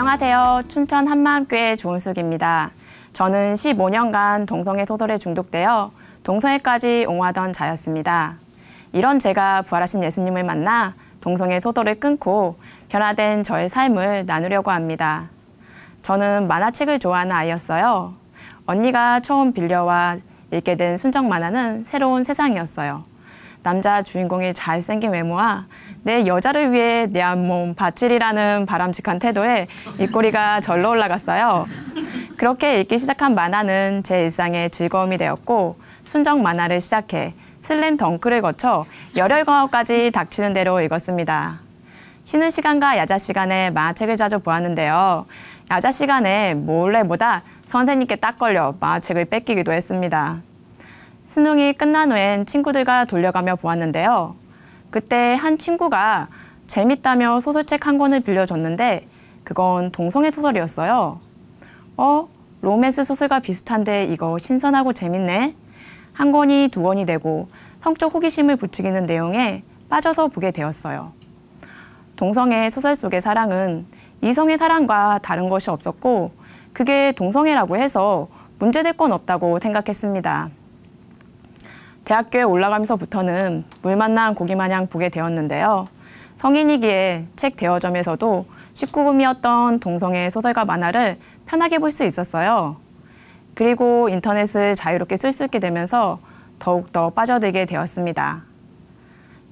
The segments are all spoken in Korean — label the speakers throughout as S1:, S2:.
S1: 안녕하세요. 춘천 한마음교회 조은숙입니다. 저는 15년간 동성애 소설에 중독되어 동성애까지 옹호하던 자였습니다. 이런 제가 부활하신 예수님을 만나 동성애 소설을 끊고 변화된 저의 삶을 나누려고 합니다. 저는 만화책을 좋아하는 아이였어요. 언니가 처음 빌려와 읽게 된 순정 만화는 새로운 세상이었어요. 남자 주인공의 잘생긴 외모와 내 여자를 위해 내 한 몸 바칠이라는 바람직한 태도에 입꼬리가 절로 올라갔어요. 그렇게 읽기 시작한 만화는 제 일상의 즐거움이 되었고 순정 만화를 시작해 슬램덩크를 거쳐 열혈광업까지 닥치는 대로 읽었습니다. 쉬는 시간과 야자 시간에 만화책을 자주 보았는데요. 야자 시간에 몰래보다 선생님께 딱 걸려 만화책을 뺏기기도 했습니다. 수능이 끝난 후엔 친구들과 돌려가며 보았는데요. 그때 한 친구가 재밌다며 소설책 한 권을 빌려줬는데 그건 동성애 소설이었어요. 로맨스 소설과 비슷한데 이거 신선하고 재밌네? 한 권이 두 권이 되고 성적 호기심을 부추기는 내용에 빠져서 보게 되었어요. 동성애 소설 속의 사랑은 이성의 사랑과 다른 것이 없었고 그게 동성애라고 해서 문제될 건 없다고 생각했습니다. 대학교에 올라가면서부터는 물 만난 고기 마냥 보게 되었는데요. 성인이기에 책 대여점에서도 19금이었던 동성애 소설과 만화를 편하게 볼 수 있었어요. 그리고 인터넷을 자유롭게 쓸 수 있게 되면서 더욱더 빠져들게 되었습니다.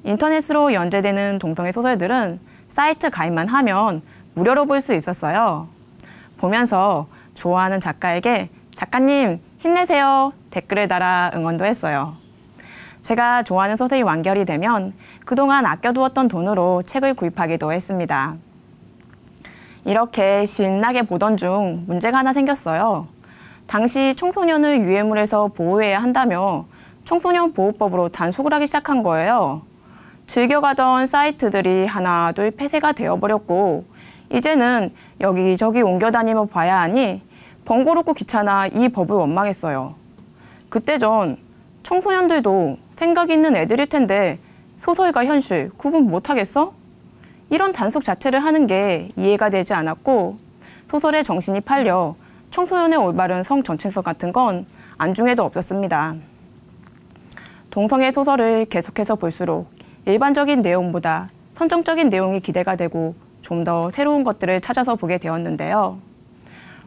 S1: 인터넷으로 연재되는 동성애 소설들은 사이트 가입만 하면 무료로 볼 수 있었어요. 보면서 좋아하는 작가에게 작가님 힘내세요 댓글을 달아 응원도 했어요. 제가 좋아하는 소설이 완결이 되면 그동안 아껴두었던 돈으로 책을 구입하기도 했습니다. 이렇게 신나게 보던 중 문제가 하나 생겼어요. 당시 청소년을 유해물에서 보호해야 한다며 청소년 보호법으로 단속을 하기 시작한 거예요. 즐겨가던 사이트들이 하나 둘 폐쇄가 되어버렸고 이제는 여기저기 옮겨다니며 봐야 하니 번거롭고 귀찮아 이 법을 원망했어요. 그때 전 청소년들도 생각 있는 애들일 텐데 소설과 현실 구분 못하겠어? 이런 단속 자체를 하는 게 이해가 되지 않았고 소설에 정신이 팔려 청소년의 올바른 성 정체성 같은 건 안중에도 없었습니다. 동성애 소설을 계속해서 볼수록 일반적인 내용보다 선정적인 내용이 기대가 되고 좀 더 새로운 것들을 찾아서 보게 되었는데요.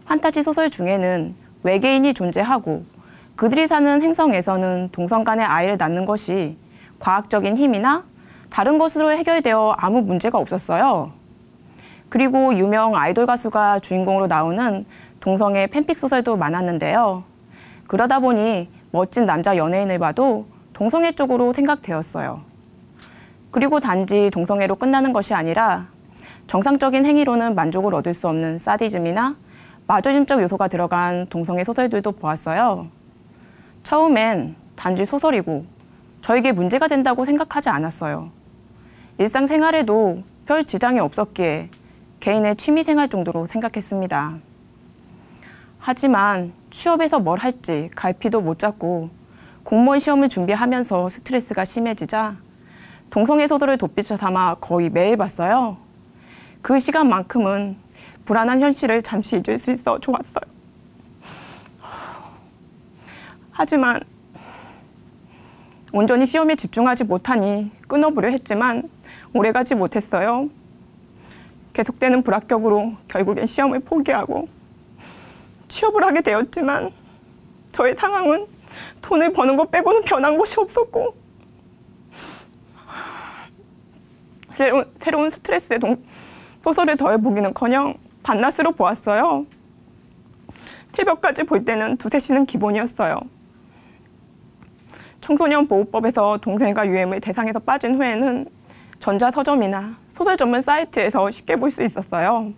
S1: 판타지 소설 중에는 외계인이 존재하고 그들이 사는 행성에서는 동성 간의 아이를 낳는 것이 과학적인 힘이나 다른 것으로 해결되어 아무 문제가 없었어요. 그리고 유명 아이돌 가수가 주인공으로 나오는 동성애 팬픽 소설도 많았는데요. 그러다 보니 멋진 남자 연예인을 봐도 동성애 쪽으로 생각되었어요. 그리고 단지 동성애로 끝나는 것이 아니라 정상적인 행위로는 만족을 얻을 수 없는 사디즘이나 마조즘적 요소가 들어간 동성애 소설들도 보았어요. 처음엔 단지 소설이고 저에게 문제가 된다고 생각하지 않았어요. 일상생활에도 별 지장이 없었기에 개인의 취미생활 정도로 생각했습니다. 하지만 취업에서 뭘 할지 갈피도 못 잡고 공무원 시험을 준비하면서 스트레스가 심해지자 동성애 소설을 덧붙여 삼아 거의 매일 봤어요. 그 시간만큼은 불안한 현실을 잠시 잊을 수 있어 좋았어요. 하지만 온전히 시험에 집중하지 못하니 끊어보려 했지만 오래가지 못했어요. 계속되는 불합격으로 결국엔 시험을 포기하고 취업을 하게 되었지만 저의 상황은 돈을 버는 것 빼고는 변한 것이 없었고 새로운 스트레스에 소설을 더해보기는커녕 반나스로 보았어요. 새벽까지 볼 때는 두세 시는 기본이었어요. 청소년 보호법에서 동성애가 유해물 대상에서 빠진 후에는 전자서점이나 소설 전문 사이트에서 쉽게 볼 수 있었어요.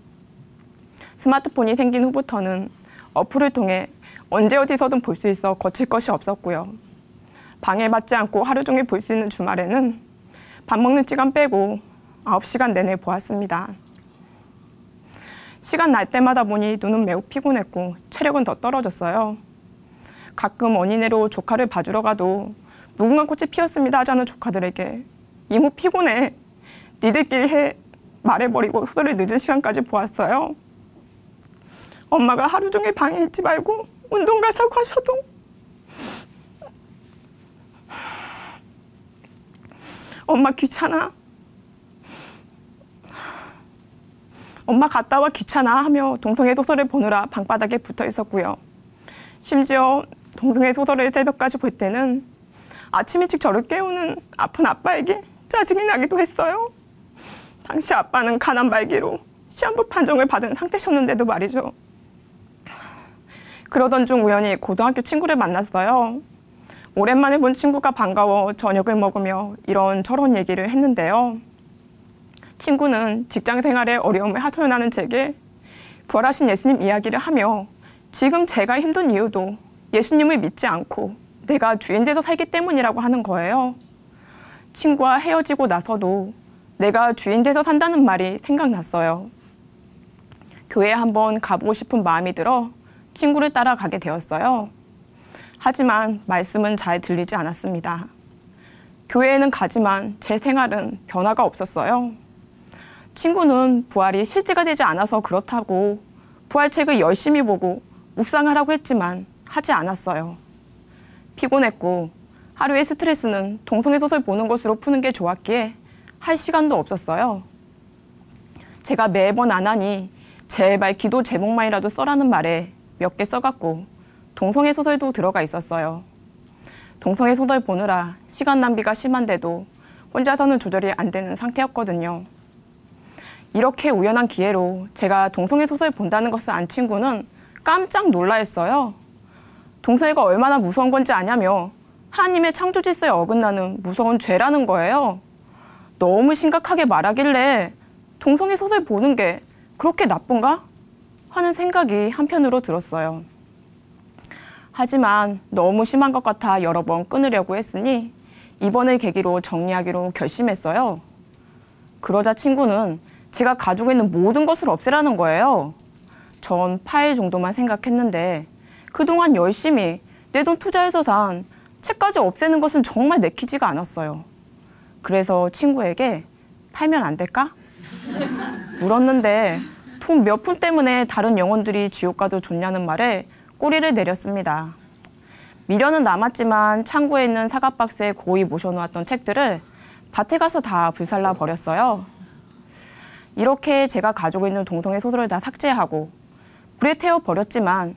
S1: 스마트폰이 생긴 후부터는 어플을 통해 언제 어디서든 볼 수 있어 거칠 것이 없었고요. 방해받지 않고 하루 종일 볼 수 있는 주말에는 밥 먹는 시간 빼고 9시간 내내 보았습니다. 시간 날 때마다 보니 눈은 매우 피곤했고 체력은 더 떨어졌어요. 가끔 어린애로 조카를 봐주러 가도 무궁화 꽃이 피었습니다 하자는 조카들에게 이모 피곤해. 니들끼리 해. 말해버리고 소설을 늦은 시간까지 보았어요. 엄마가 하루 종일 방에 있지 말고 운동 가자고 하셔도 엄마 귀찮아. 엄마 갔다 와 귀찮아 하며 동성애 소설을 보느라 방바닥에 붙어 있었고요. 심지어 동성애 소설을 새벽까지 볼 때는 아침 일찍 저를 깨우는 아픈 아빠에게 짜증이 나기도 했어요. 당시 아빠는 가난 말기로 시한부 판정을 받은 상태셨는데도 말이죠. 그러던 중 우연히 고등학교 친구를 만났어요. 오랜만에 본 친구가 반가워 저녁을 먹으며 이런저런 얘기를 했는데요. 친구는 직장 생활에 어려움을 하소연하는 제게 부활하신 예수님 이야기를 하며 지금 제가 힘든 이유도 예수님을 믿지 않고 내가 주인 돼서 살기 때문이라고 하는 거예요. 친구와 헤어지고 나서도 내가 주인 돼서 산다는 말이 생각났어요. 교회에 한번 가보고 싶은 마음이 들어 친구를 따라가게 되었어요. 하지만 말씀은 잘 들리지 않았습니다. 교회에는 가지만 제 생활은 변화가 없었어요. 친구는 부활이 실제가 되지 않아서 그렇다고 부활책을 열심히 보고 묵상하라고 했지만 하지 않았어요. 피곤했고 하루의 스트레스는 동성애 소설 보는 것으로 푸는 게 좋았기에 할 시간도 없었어요. 제가 매번 안 하니 제발 기도 제목만이라도 써라는 말에 몇 개 써갖고 동성애 소설도 들어가 있었어요. 동성애 소설 보느라 시간 낭비가 심한데도 혼자서는 조절이 안 되는 상태였거든요. 이렇게 우연한 기회로 제가 동성애 소설 본다는 것을 안 친구는 깜짝 놀라했어요. 동성애가 얼마나 무서운 건지 아냐며 하나님의 창조 질서에 어긋나는 무서운 죄라는 거예요. 너무 심각하게 말하길래 동성애 소설 보는 게 그렇게 나쁜가? 하는 생각이 한편으로 들었어요. 하지만 너무 심한 것 같아 여러 번 끊으려고 했으니 이번을 계기로 정리하기로 결심했어요. 그러자 친구는 제가 가지고 있는 모든 것을 없애라는 거예요. 전 파일 정도만 생각했는데 그동안 열심히 내 돈 투자해서 산 책까지 없애는 것은 정말 내키지가 않았어요. 그래서 친구에게 팔면 안 될까? 물었는데 돈 몇 푼 때문에 다른 영혼들이 지옥 가도 좋냐는 말에 꼬리를 내렸습니다. 미련은 남았지만 창고에 있는 사과박스에 고이 모셔놓았던 책들을 밭에 가서 다 불살라 버렸어요. 이렇게 제가 가지고 있는 동성애 소설을 다 삭제하고 불에 태워 버렸지만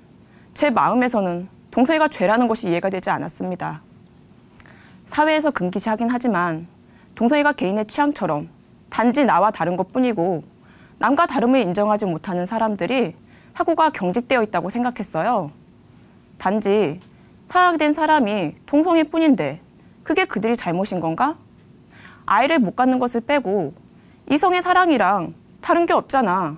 S1: 제 마음에서는 동성애가 죄라는 것이 이해가 되지 않았습니다. 사회에서 금기시하긴 하지만 동성애가 개인의 취향처럼 단지 나와 다른 것뿐이고 남과 다름을 인정하지 못하는 사람들이 사고가 경직되어 있다고 생각했어요. 단지 사랑하게 된 사람이 동성애 뿐인데 그게 그들이 잘못인 건가? 아이를 못 갖는 것을 빼고 이성의 사랑이랑 다른 게 없잖아.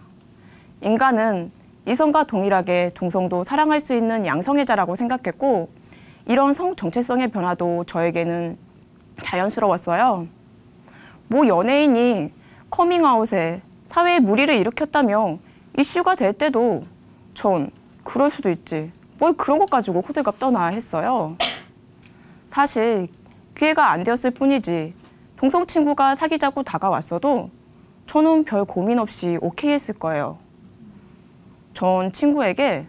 S1: 인간은 이성과 동일하게 동성도 사랑할 수 있는 양성애자라고 생각했고 이런 성 정체성의 변화도 저에게는 자연스러웠어요. 모 연예인이 커밍아웃에 사회에 무리를 일으켰다며 이슈가 될 때도 전 그럴 수도 있지. 뭘 그런 것 가지고 호들갑 떠나 했어요. 사실 기회가 안 되었을 뿐이지 동성 친구가 사귀자고 다가왔어도 저는 별 고민 없이 오케이 했을 거예요. 전 친구에게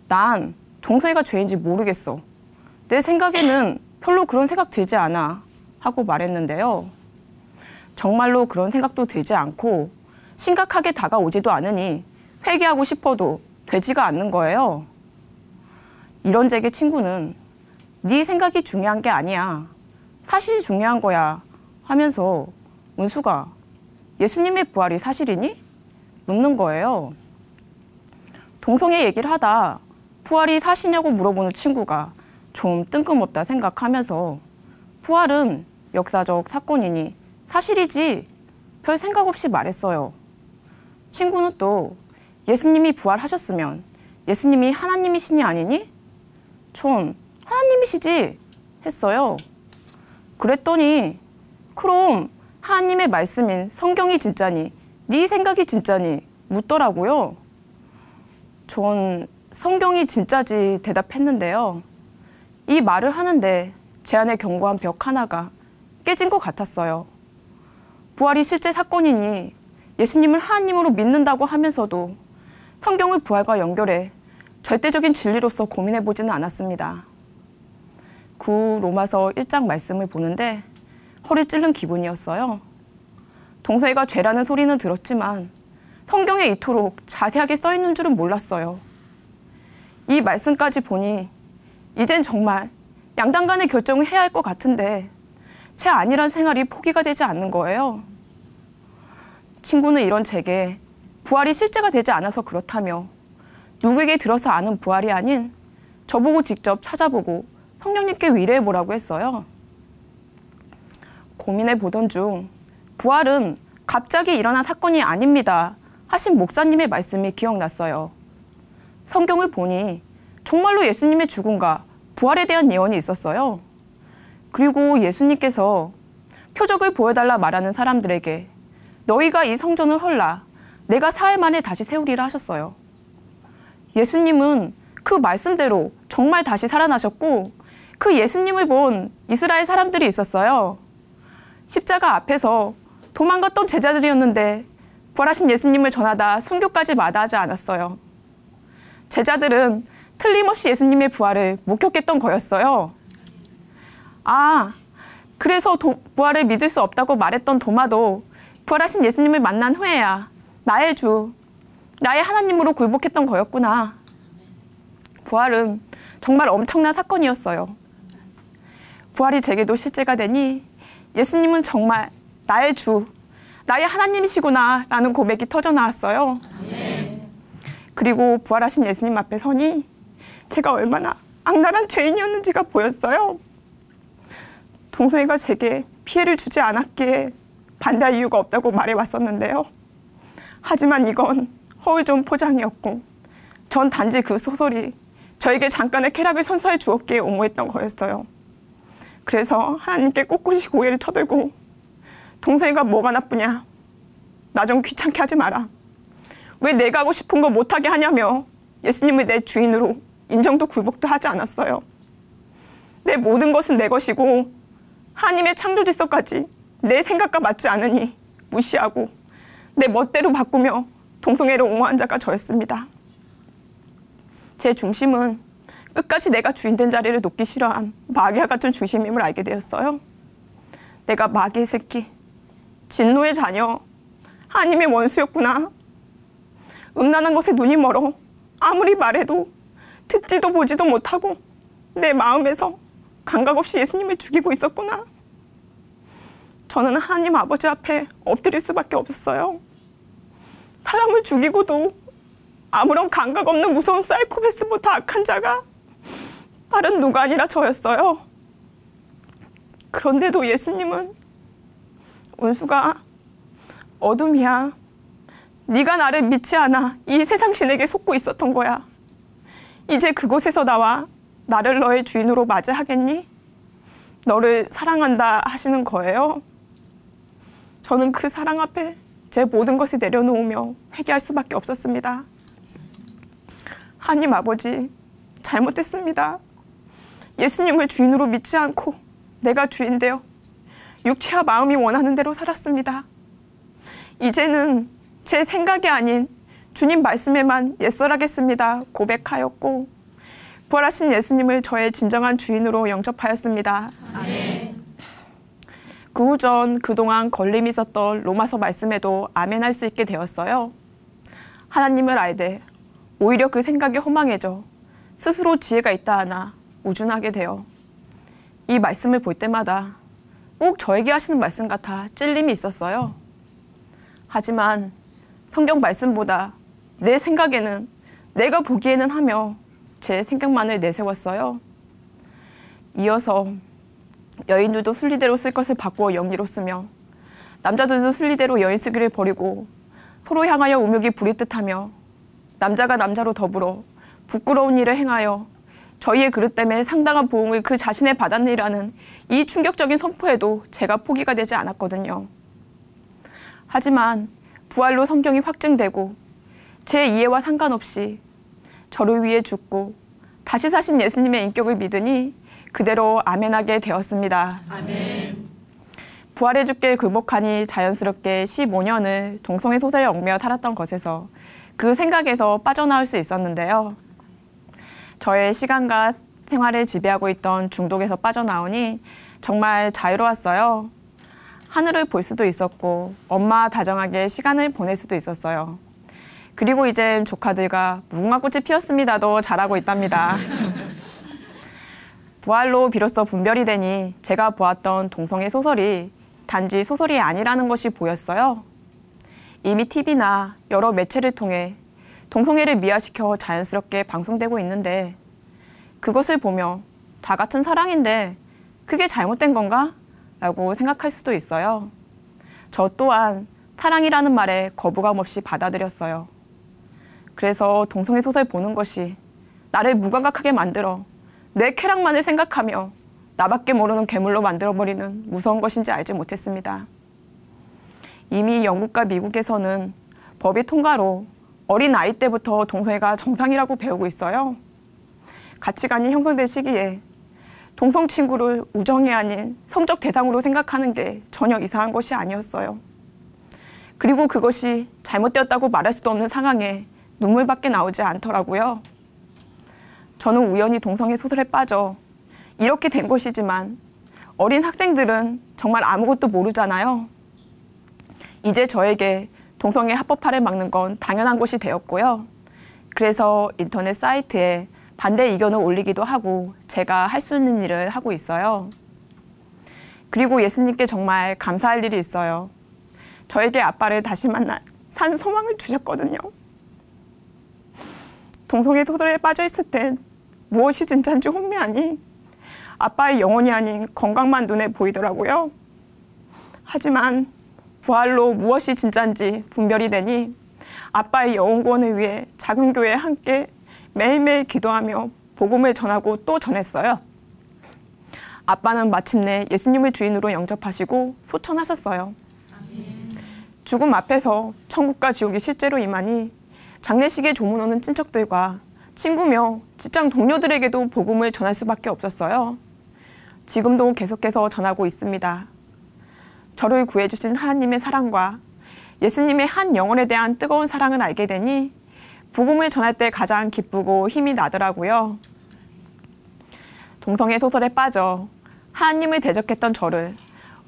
S1: 난 동성애가 죄인지 모르겠어. 내 생각에는 별로 그런 생각 들지 않아 하고 말했는데요. 정말로 그런 생각도 들지 않고 심각하게 다가오지도 않으니 회개하고 싶어도 되지가 않는 거예요. 이런 제게 친구는 네 생각이 중요한 게 아니야. 사실이 중요한 거야 하면서 은수가 예수님의 부활이 사실이니? 묻는 거예요. 동성애 얘기를 하다 부활이 사실이냐고 물어보는 친구가 좀 뜬금없다 생각하면서 부활은 역사적 사건이니 사실이지 별 생각 없이 말했어요. 친구는 또 예수님이 부활하셨으면 예수님이 하나님이시니 아니니? 전 하나님이시지 했어요. 그랬더니 그럼 하나님의 말씀인 성경이 진짜니 네 생각이 진짜니 묻더라고요. 전 성경이 진짜지 대답했는데요. 이 말을 하는데 제 안에 견고한 벽 하나가 깨진 것 같았어요. 부활이 실제 사건이니 예수님을 하나님으로 믿는다고 하면서도 성경을 부활과 연결해 절대적인 진리로서 고민해보지는 않았습니다. 그 로마서 1장 말씀을 보는데 허리 찔른 기분이었어요. 동서애가 죄라는 소리는 들었지만 성경에 이토록 자세하게 써있는 줄은 몰랐어요. 이 말씀까지 보니 이젠 정말 양당 간의 결정을 해야 할 것 같은데 제 안일한 생활이 포기가 되지 않는 거예요. 친구는 이런 제게 부활이 실제가 되지 않아서 그렇다며 누구에게 들어서 아는 부활이 아닌 저보고 직접 찾아보고 성령님께 위로해보라고 했어요. 고민해보던 중 부활은 갑자기 일어난 사건이 아닙니다 하신 목사님의 말씀이 기억났어요. 성경을 보니 정말로 예수님의 죽음과 부활에 대한 예언이 있었어요. 그리고 예수님께서 표적을 보여달라 말하는 사람들에게 너희가 이 성전을 헐라 내가 4일 만에 다시 세우리라 하셨어요. 예수님은 그 말씀대로 정말 다시 살아나셨고 그 예수님을 본 이스라엘 사람들이 있었어요. 십자가 앞에서 도망갔던 제자들이었는데 부활하신 예수님을 전하다 순교까지 마다하지 않았어요. 제자들은 틀림없이 예수님의 부활을 목격했던 거였어요. 그래서 부활을 믿을 수 없다고 말했던 도마도 부활하신 예수님을 만난 후에야 나의 주, 나의 하나님으로 굴복했던 거였구나. 부활은 정말 엄청난 사건이었어요. 부활이 제게도 실제가 되니 예수님은 정말 나의 주, 나의 하나님이시구나 라는 고백이 터져나왔어요. 그리고 부활하신 예수님 앞에 서니 제가 얼마나 악랄한 죄인이었는지가 보였어요. 동서애가 제게 피해를 주지 않았기에 반대할 이유가 없다고 말해왔었는데요. 하지만 이건 허울 좋은 포장이었고 전 단지 그 소설이 저에게 잠깐의 쾌락을 선사해 주었기에 옹호했던 거였어요. 그래서 하나님께 꼿꼿이 고개를 쳐들고 동서애가 뭐가 나쁘냐, 나 좀 귀찮게 하지 마라, 왜 내가 하고 싶은 거 못하게 하냐며 예수님을 내 주인으로 인정도 굴복도 하지 않았어요. 내 모든 것은 내 것이고 하나님의 창조 질서까지 내 생각과 맞지 않으니 무시하고 내 멋대로 바꾸며 동성애를 옹호한 자가 저였습니다. 제 중심은 끝까지 내가 주인된 자리를 놓기 싫어한 마귀와 같은 중심임을 알게 되었어요. 내가 마귀의 새끼, 진노의 자녀, 하나님의 원수였구나. 음란한 것에 눈이 멀어 아무리 말해도 듣지도 보지도 못하고 내 마음에서 감각 없이 예수님을 죽이고 있었구나. 저는 하나님 아버지 앞에 엎드릴 수밖에 없었어요. 사람을 죽이고도 아무런 감각 없는 무서운 사이코패스보다 악한 자가 다른 누가 아니라 저였어요. 그런데도 예수님은 운수가 어둠이야, 네가 나를 믿지 않아, 이 세상 신에게 속고 있었던 거야. 이제 그곳에서 나와 나를 너의 주인으로 맞이하겠니? 너를 사랑한다 하시는 거예요. 저는 그 사랑 앞에 제 모든 것을 내려놓으며 회개할 수밖에 없었습니다. 하나님 아버지, 잘못했습니다. 예수님을 주인으로 믿지 않고 내가 주인 되어 육체와 마음이 원하는 대로 살았습니다. 이제는 제 생각이 아닌 주님 말씀에만 옛설하겠습니다 고백하였고 부활하신 예수님을 저의 진정한 주인으로 영접하였습니다. 아멘. 그 후 전 그동안 걸림이 있었던 로마서 말씀에도 아멘 할 수 있게 되었어요. 하나님을 알되 오히려 그 생각이 허망해져 스스로 지혜가 있다 하나 우준하게 되어 이 말씀을 볼 때마다 꼭 저에게 하시는 말씀 같아 찔림이 있었어요. 하지만 성경 말씀보다 내 생각에는, 내가 보기에는 하며 제 생각만을 내세웠어요. 이어서 여인들도 순리대로 쓸 것을 바꾸어 영리로 쓰며 남자들도 순리대로 여인 쓰기를 버리고 서로 향하여 우욕이 부릿듯하며 남자가 남자로 더불어 부끄러운 일을 행하여 저희의 그릇 때문에 상당한 보응을 그 자신에 받았느라는 이 충격적인 선포에도 제가 포기가 되지 않았거든요. 하지만 부활로 성경이 확증되고 제 이해와 상관없이 저를 위해 죽고 다시 사신 예수님의 인격을 믿으니 그대로 아멘하게 되었습니다. 아멘. 부활의 주께 굴복하니 자연스럽게 15년을 동성애 소설에 얽매여 살았던 것에서 그 생각에서 빠져나올 수 있었는데요. 저의 시간과 생활을 지배하고 있던 중독에서 빠져나오니 정말 자유로웠어요. 하늘을 볼 수도 있었고 엄마와 다정하게 시간을 보낼 수도 있었어요. 그리고 이젠 조카들과 무궁화꽃이 피었습니다도 잘하고 있답니다. 부활로 비로소 분별이 되니 제가 보았던 동성애 소설이 단지 소설이 아니라는 것이 보였어요. 이미 TV나 여러 매체를 통해 동성애를 미화시켜 자연스럽게 방송되고 있는데 그것을 보며 다 같은 사랑인데 그게 잘못된 건가? 라고 생각할 수도 있어요. 저 또한 사랑이라는 말에 거부감 없이 받아들였어요. 그래서 동성애 소설 보는 것이 나를 무감각하게 만들어 내 쾌락만을 생각하며 나밖에 모르는 괴물로 만들어버리는 무서운 것인지 알지 못했습니다. 이미 영국과 미국에서는 법의 통과로 어린 아이 때부터 동성애가 정상이라고 배우고 있어요. 가치관이 형성된 시기에 동성 친구를 우정이 아닌 성적 대상으로 생각하는 게 전혀 이상한 것이 아니었어요. 그리고 그것이 잘못되었다고 말할 수도 없는 상황에 눈물밖에 나오지 않더라고요. 저는 우연히 동성애 소설에 빠져 이렇게 된 것이지만 어린 학생들은 정말 아무것도 모르잖아요. 이제 저에게 동성애 합법화를 막는 건 당연한 것이 되었고요. 그래서 인터넷 사이트에 반대 의견을 올리기도 하고 제가 할 수 있는 일을 하고 있어요. 그리고 예수님께 정말 감사할 일이 있어요. 저에게 아빠를 다시 만나 산 소망을 주셨거든요. 동성애 소설에 빠져있을 땐 무엇이 진짜인지 혼미하니 아빠의 영혼이 아닌 건강만 눈에 보이더라고요. 하지만 부활로 무엇이 진짜인지 분별이 되니 아빠의 영혼 구원을 위해 작은 교회에 함께 매일매일 기도하며 복음을 전하고 또 전했어요. 아빠는 마침내 예수님을 주인으로 영접하시고 소천하셨어요. 죽음 앞에서 천국과 지옥이 실제로 임하니 장례식에 조문 오는 친척들과 친구며 직장 동료들에게도 복음을 전할 수밖에 없었어요. 지금도 계속해서 전하고 있습니다. 저를 구해주신 하나님의 사랑과 예수님의 한 영혼에 대한 뜨거운 사랑을 알게 되니 복음을 전할 때 가장 기쁘고 힘이 나더라고요. 동성애 소설에 빠져 하나님을 대적했던 저를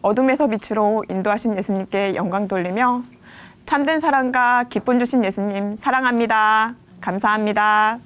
S1: 어둠에서 빛으로 인도하신 예수님께 영광 돌리며 참된 사랑과 기쁨 주신 예수님 사랑합니다. 감사합니다.